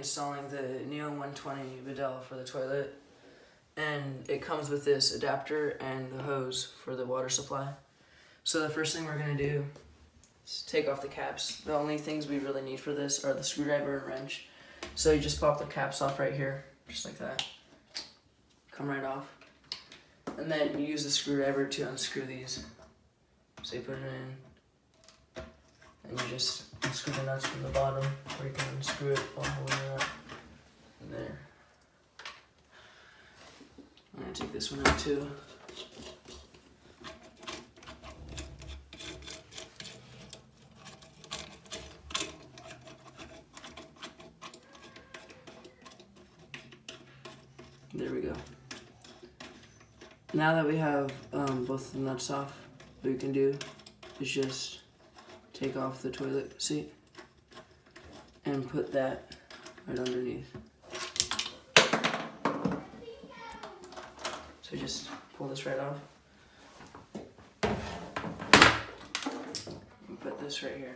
installing the Neo120 bidet for the toilet, and it comes with this adapter and the hose for the water supply. So the first thing we're going to do is take off the caps. The only things we really need for this are the screwdriver and wrench. So you just pop the caps off right here, just like that. Come right off. And then you use the screwdriver to unscrew these. So you put it in, and you just unscrew the nuts from the bottom, or you can unscrew it while holding it up. And there. I'm going to take this one out too. There we go. Now that we have both the nuts off, what you can do is just take off the toilet seat and put that right underneath. So just pull this right off and put this right here.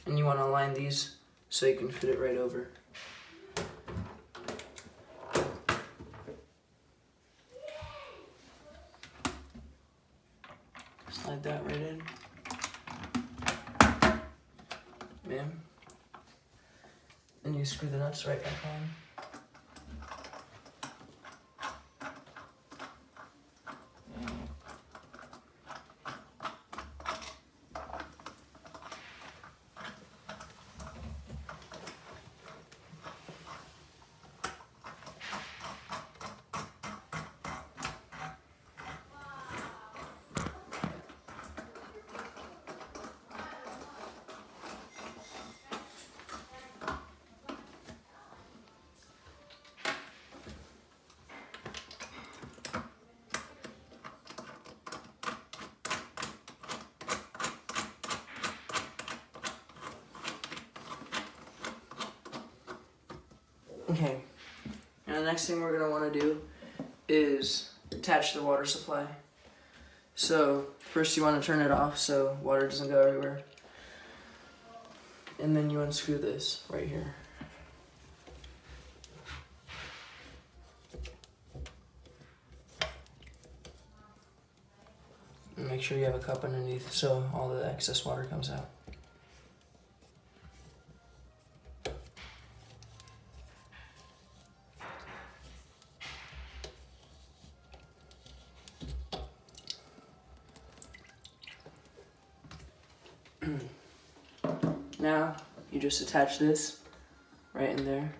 And you want to align these so you can fit it right over. Slide that right in. Bam. And you screw the nuts right back on. Okay, and the next thing we're going to want to do is attach the water supply. So first you want to turn it off so water doesn't go everywhere. And then you unscrew this right here. And make sure you have a cup underneath so all the excess water comes out. Now you just attach this right in there.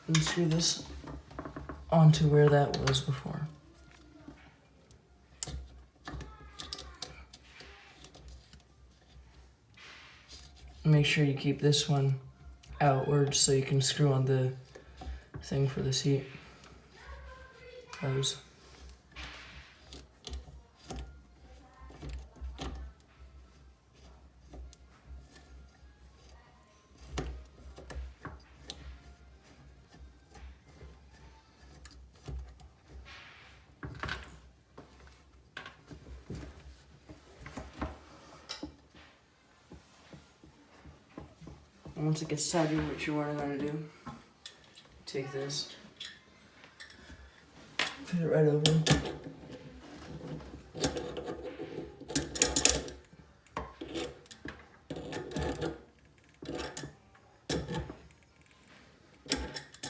And screw this onto where that was before. Make sure you keep this one outward so you can screw on the thing for the seat hose. Once it gets tighter, what you want to do, take this, put it right over.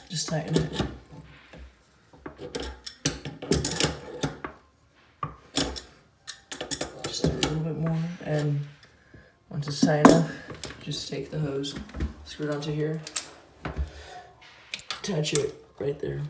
Just tighten it. Just a little bit more, and once it's tight enough, just take the hose, screw it onto here, attach it right there.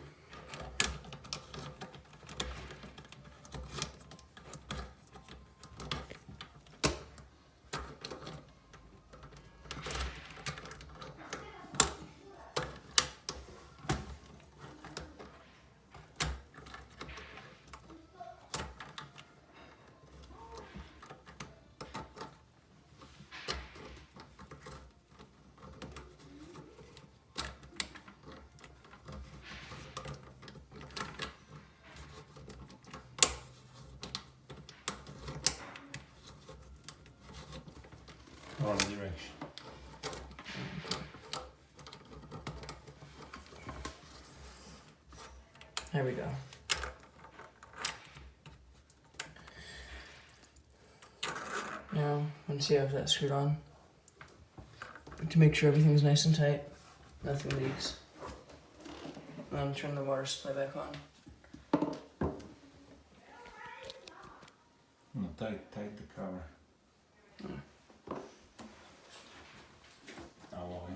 There we go. Now, once you have that screwed on, to make sure everything's nice and tight, nothing leaks. Then turn the water supply back on. No, tight the cover. Alloy.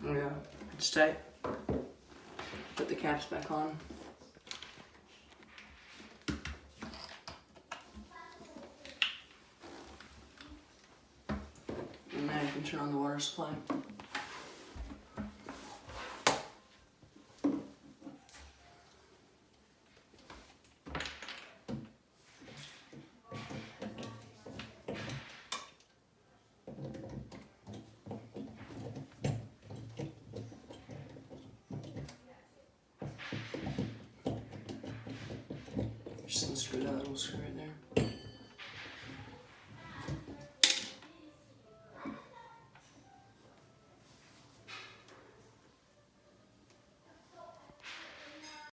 There we go. It's tight. Put the caps back on. And now you can turn on the water supply.